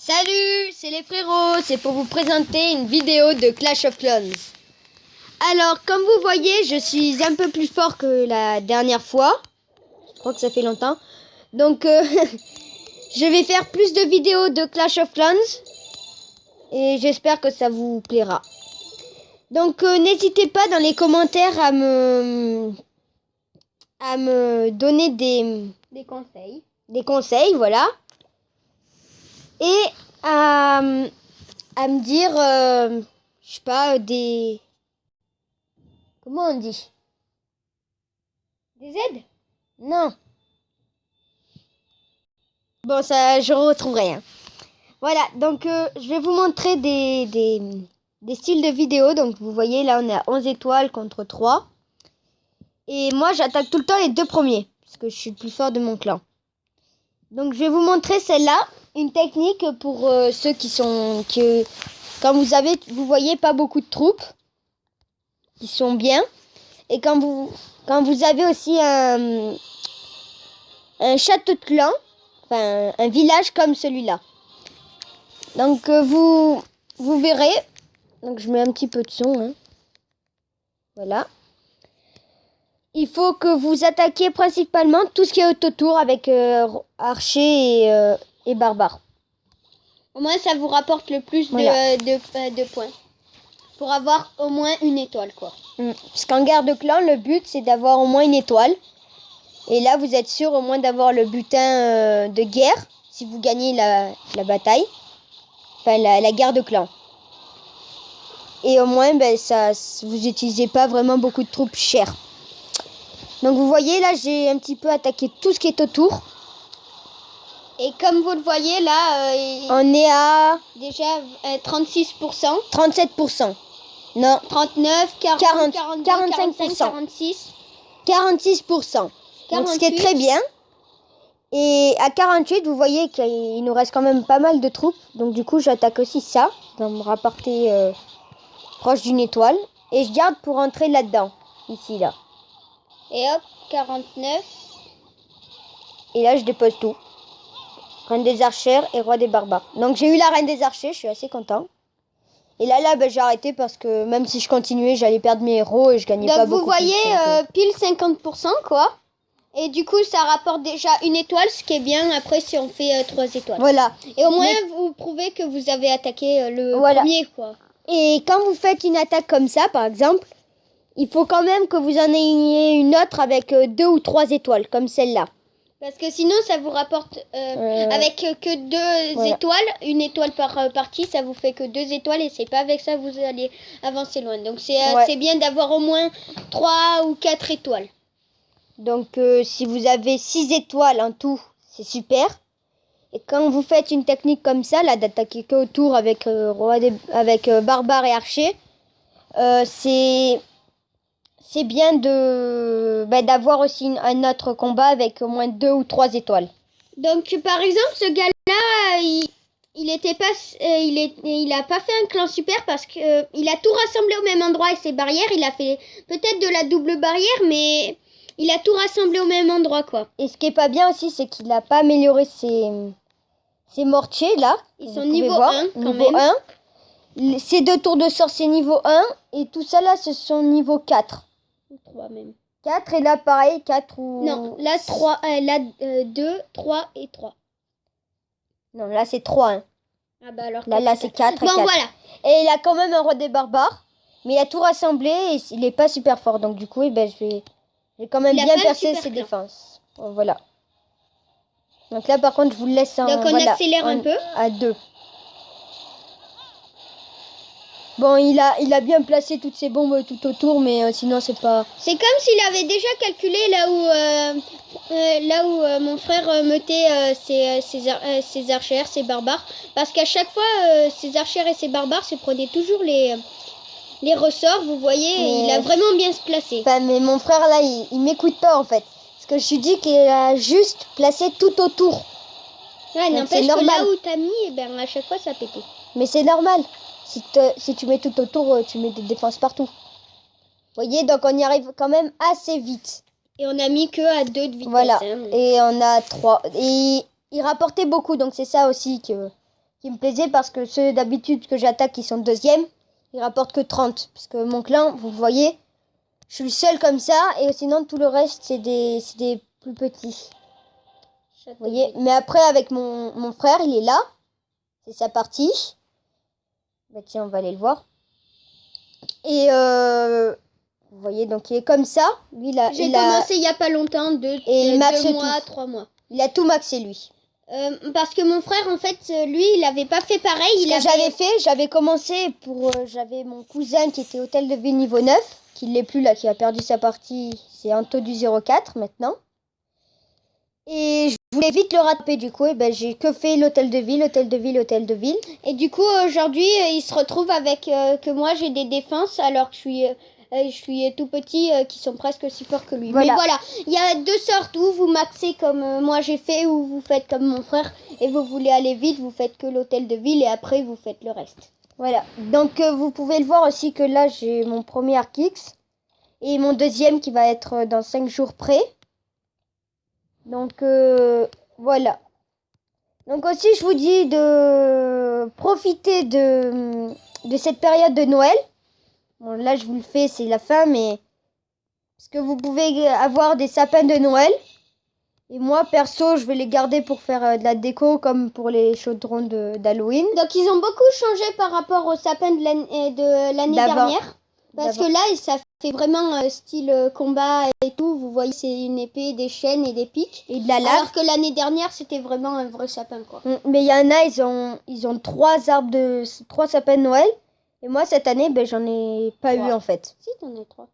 Salut, c'est les frérots, c'est pour vous présenter une vidéo de Clash of Clans. Alors, comme vous voyez, je suis un peu plus fort que la dernière fois. Je crois que ça fait longtemps. Donc, je vais faire plus de vidéos de Clash of Clans. Et j'espère que ça vous plaira. Donc, n'hésitez pas dans les commentaires à me donner des conseils. Des conseils, voilà. Et à me dire, je sais pas, des... Comment on dit? Des aides? Non. Bon, ça, je retrouverai. Voilà, donc je vais vous montrer des styles de vidéo. Donc vous voyez, là on est à 11 étoiles contre 3. Et moi j'attaque tout le temps les deux premiers, parce que je suis le plus fort de mon clan. Donc je vais vous montrer celle-là. Une technique pour ceux qui sont... quand vous voyez pas beaucoup de troupes, qui sont bien. Et quand vous avez aussi un château de clan, enfin un village comme celui-là. Donc vous verrez. Donc je mets un petit peu de son. Hein. Voilà. Il faut que vous attaquiez principalement tout ce qui est autour avec archer et barbare. Au moins ça vous rapporte le plus de points. Pour avoir au moins une étoile quoi. Parce qu'en guerre de clan, le but c'est d'avoir au moins une étoile. Et là vous êtes sûr au moins d'avoir le butin de guerre si vous gagnez la bataille. Enfin la guerre de clan. Et au moins vous n'utilisez pas vraiment beaucoup de troupes chères. Donc vous voyez là j'ai un petit peu attaqué tout ce qui est autour. Et comme vous le voyez là, on est à déjà 36%. 37%. Non. 39, 40, 42, 45%. 46. 46%. Donc, ce qui est très bien. Et à 48, vous voyez qu'il nous reste quand même pas mal de troupes. Donc du coup, j'attaque aussi ça. Ça va me rapporter proche d'une étoile. Et je garde pour entrer là-dedans. Ici, là. Et hop, 49. Et là, je dépose tout. Reine des archères et roi des barbares. Donc j'ai eu la reine des archers, je suis assez content. Et là, j'ai arrêté parce que même si je continuais, j'allais perdre mes héros et je gagnais pas beaucoup. Donc vous voyez, pile 50% quoi. Et du coup, ça rapporte déjà une étoile, ce qui est bien après si on fait 3 étoiles. Voilà. Et au moins, vous prouvez que vous avez attaqué le premier quoi. Et quand vous faites une attaque comme ça, par exemple, il faut quand même que vous en ayez une autre avec 2 ou 3 étoiles, comme celle-là. Parce que sinon, ça vous rapporte, avec que 2 étoiles, une étoile par partie, ça vous fait que 2 étoiles et c'est pas avec ça que vous allez avancer loin. Donc c'est bien d'avoir au moins 3 ou 4 étoiles. Donc si vous avez 6 étoiles en tout, c'est super. Et quand vous faites une technique comme ça, là, d'attaquer que autour avec, barbare et archer, c'est bien d'avoir aussi un autre combat avec au moins 2 ou 3 étoiles. Donc par exemple, ce gars-là, il a pas fait un clan super parce que il a tout rassemblé au même endroit et ses barrières, il a fait peut-être de la double barrière, mais il a tout rassemblé au même endroit quoi. Et ce qui est pas bien aussi, c'est qu'il n'a pas amélioré ses mortiers là. Ils sont niveau 1 quand niveau même. 1. Ces 2 tours de sort c'est niveau 1 et tout ça là ce sont niveau 4. 3 même. 4 et là pareil 4 ou... Non, là 3, là 2, 3 et 3. Non, là c'est 3. Hein. Ah bah alors... Là c'est 4 et 4. Voilà. Et il a quand même un roi des barbares. Mais il a tout rassemblé et il est pas super fort. Donc du coup, je vais quand même bien percer ses défenses. Voilà. Donc là par contre, je vous le laisse en... Donc on accélère un peu. À 2. Bon, il a bien placé toutes ses bombes tout autour, mais sinon c'est pas... C'est comme s'il avait déjà calculé là où mon frère mettait ses archères, ses barbares. Parce qu'à chaque fois, ses archères et ses barbares se prenaient toujours les ressorts, vous voyez, il a vraiment bien se placé. Enfin, mais mon frère là, il m'écoute pas en fait. Parce que je lui dis qu'il a juste placé tout autour. Ouais, n'empêche que là où t'as mis, à chaque fois ça pétait. Mais c'est normal. Si tu mets tout autour, tu mets des défenses partout. Vous voyez, donc on y arrive quand même assez vite. Et on a mis que à 2 de vitesse. Voilà, et on a 3. Et il rapportait beaucoup, donc c'est ça aussi qui me plaisait parce que ceux d'habitude que j'attaque qui sont deuxième, ils rapportent que 30. Parce que mon clan, vous voyez, je suis le seul comme ça et sinon tout le reste c'est des plus petits. Vous voyez, mais après avec mon frère, il est là. C'est sa partie. Bah tiens, on va aller le voir. Et vous voyez, donc il est comme ça. Lui, j'ai commencé il y a pas longtemps, 2 mois, 3 mois. Il a tout maxé lui. Parce que mon frère, en fait, lui, il avait pas fait pareil. J'avais commencé pour... j'avais mon cousin qui était hôtel de ville niveau 9, qui ne l'est plus là, qui a perdu sa partie. C'est Anto du 04 maintenant. Et je voulais vite le rattraper du coup, et ben j'ai que fait l'hôtel de ville. Et du coup, aujourd'hui, il se retrouve avec que moi j'ai des défenses alors que je suis tout petit qui sont presque aussi forts que lui. Voilà. Mais voilà, il y a 2 sortes où vous maxez comme moi j'ai fait, ou vous faites comme mon frère et vous voulez aller vite, vous faites que l'hôtel de ville et après vous faites le reste. Voilà, donc vous pouvez le voir aussi que là j'ai mon premier Arc X et mon deuxième qui va être dans 5 jours près. Donc voilà. Donc aussi je vous dis de profiter de cette période de Noël. Bon là je vous le fais, c'est la fin, mais parce que vous pouvez avoir des sapins de Noël. Et moi perso je vais les garder pour faire de la déco comme pour les chaudrons d'Halloween. Donc ils ont beaucoup changé par rapport au sapin de l'année dernière. Parce que là, ça fait vraiment style combat et tout. Vous voyez, c'est une épée, des chaînes et des pics. Et de la lave. Alors que l'année dernière, c'était vraiment un vrai sapin, quoi. Mais il y en a, ils ont 3 sapins de Noël. Et moi, cette année, ben, j'en ai pas eu, en fait. Si, t'en as 3.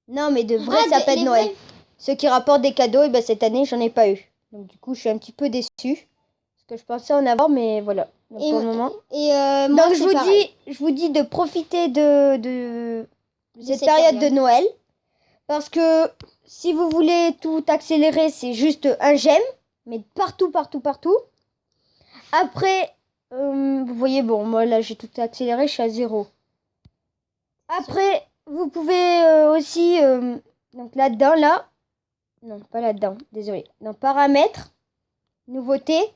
Non, mais de vrais sapins de Noël. Ceux qui rapportent des cadeaux, et ben, cette année, j'en ai pas eu. Donc, du coup, je suis un petit peu déçue. Parce que je pensais en avoir, mais voilà. Donc, pour le moment. Moi, donc, je vous dis de profiter de cette période de Noël, parce que si vous voulez tout accélérer, c'est juste un j'aime, mais partout. Après, vous voyez, bon, moi là j'ai tout accéléré, je suis à 0. Après, vous pouvez aussi, donc là-dedans, non, pas là-dedans, désolé, dans paramètres, nouveautés,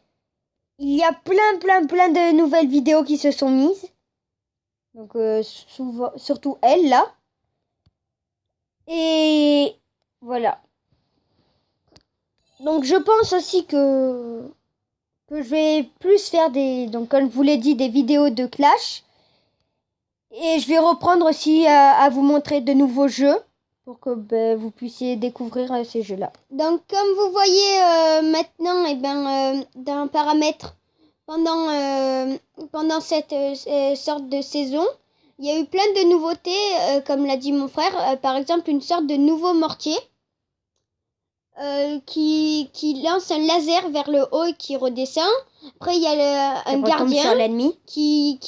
il y a plein de nouvelles vidéos qui se sont mises, donc surtout elle là. Et voilà. Donc je pense aussi que je vais plus faire donc comme je vous l'ai dit, des vidéos de Clash. Et je vais reprendre aussi à vous montrer de nouveaux jeux pour que vous puissiez découvrir ces jeux-là. Donc comme vous voyez maintenant, dans paramètres, pendant cette sorte de saison, il y a eu plein de nouveautés, comme l'a dit mon frère. Par exemple, une sorte de nouveau mortier qui lance un laser vers le haut et qui redescend. Après, il y a un gardien sur l'ennemi qui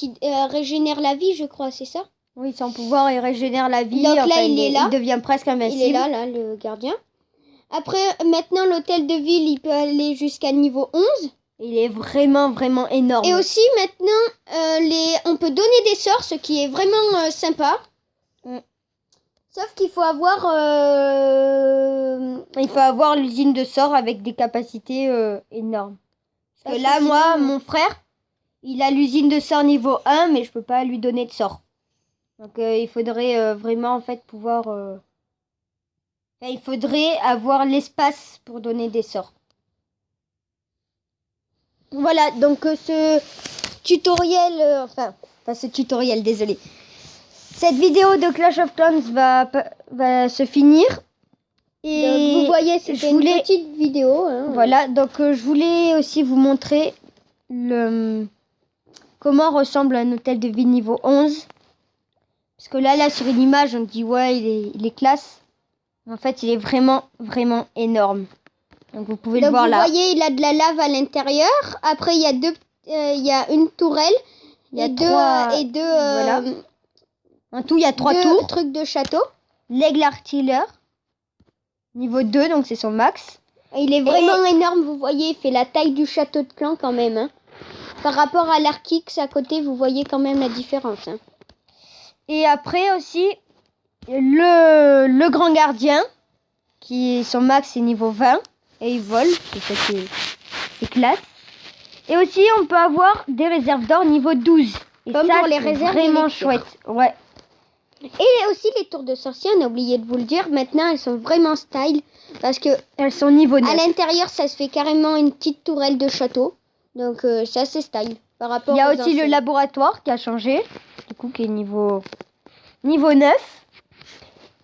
régénère la vie, je crois, c'est ça? Oui, son pouvoir, il régénère la vie. Donc là, il est là. Il devient presque invincible. Il est là, le gardien. Après, maintenant, l'hôtel de ville, il peut aller jusqu'à niveau 11. Il est vraiment énorme. Et aussi maintenant, on peut donner des sorts, ce qui est vraiment sympa. Sauf qu'il faut avoir... Il faut avoir l'usine de sorts avec des capacités énormes. Parce que là, moi, mon frère, il a l'usine de sorts niveau 1, mais je peux pas lui donner de sorts. Donc il faudrait vraiment en fait pouvoir... il faudrait avoir l'espace pour donner des sorts. Voilà, donc ce tutoriel, désolé. Cette vidéo de Clash of Clans va se finir. Et donc, vous voyez, c'était une petite vidéo. Hein, voilà, donc je voulais aussi vous montrer comment ressemble un hôtel de ville niveau 11. Parce que là sur une image, on dit ouais, il est classe. En fait, il est vraiment énorme. Donc vous pouvez le voir là. Vous voyez, il a de la lave à l'intérieur. Après, il y a une tourelle. Il y a deux voilà. En tout, il y a 3 tours. Trucs de château. L'aigle artilleur. Niveau 2, donc c'est son max. Il est vraiment énorme, vous voyez, il fait la taille du château de clan quand même. Hein. Par rapport à l'Arc X à côté, vous voyez quand même la différence. Hein. Et après aussi, le grand gardien, qui son max est niveau 20. Et il vole, c'est ça qui est classe. Et aussi, on peut avoir des réserves d'or niveau 12. Et Comme ça, pour les c'est réserves vraiment d'élixir. chouette. Ouais. Et aussi les tours de sorcier, on a oublié de vous le dire. Maintenant, elles sont vraiment style. Parce que Elles sont niveau 9. à l'intérieur, ça se fait carrément une petite tourelle de château. Donc, c'est assez style par rapport Il y a aux aussi le anciennes. laboratoire qui a changé. Du coup, qui est niveau 9.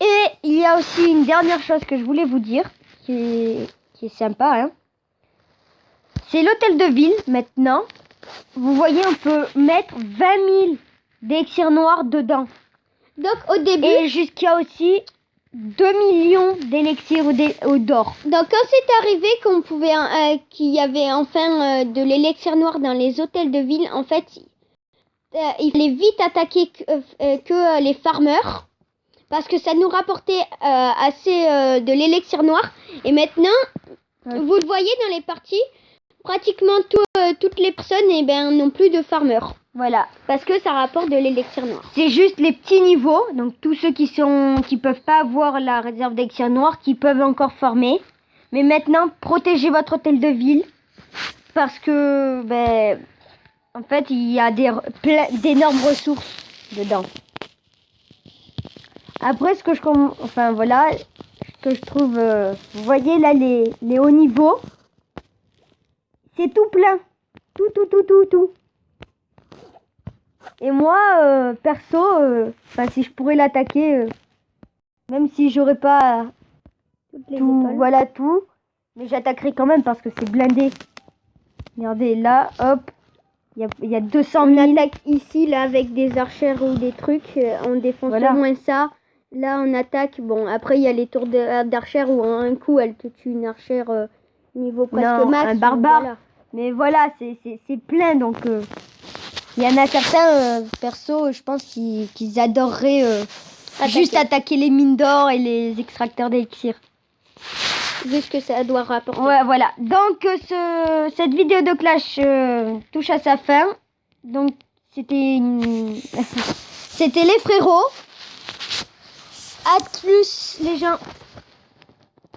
Et il y a aussi une dernière chose que je voulais vous dire. Qui est sympa, hein. C'est l'hôtel de ville, maintenant. Vous voyez, on peut mettre 20 000 d'élixirs noirs dedans. Donc, au début, Et jusqu'à aussi 2 millions d'élixirs d'or. donc quand c'est arrivé qu'on pouvait, qu'il y avait enfin de l'élixir noir dans les hôtels de ville, en fait, il fallait vite attaquer que les farmers. Parce que ça nous rapportait assez de l'élixir noir. Et maintenant, vous le voyez dans les parties, pratiquement toutes les personnes n'ont plus de farmers. Voilà. Parce que ça rapporte de l'élixir noir. C'est juste les petits niveaux, donc tous ceux qui peuvent pas avoir la réserve d'élixir noir, qui peuvent encore former. Mais maintenant, protégez votre hôtel de ville, parce que, en fait, il y a d'énormes ressources dedans. Après, ce que je trouve, vous voyez là les hauts niveaux, c'est tout plein, tout. Et moi, perso, si je pourrais l'attaquer, même si j'aurais pas Toutes les tout, étoiles. voilà tout, mais j'attaquerai quand même parce que c'est blindé. Regardez là, hop, il y a 200 000. On attaque ici, là, avec des archères ou des trucs, on défonce Voilà. au moins ça. Là, on attaque, bon, après, il y a les tours d'archères où en un coup, elle te tue une archère niveau presque Non, max. un barbare. Voilà. Mais voilà, c'est plein, donc il y en a certains, perso, je pense qu'ils adoreraient juste attaquer les mines d'or et les extracteurs d'élixir. Vu ce que ça doit rapporter. Ouais, voilà. Donc, cette vidéo de Clash touche à sa fin. Donc, c'était c'était les frérots. À plus, les gens.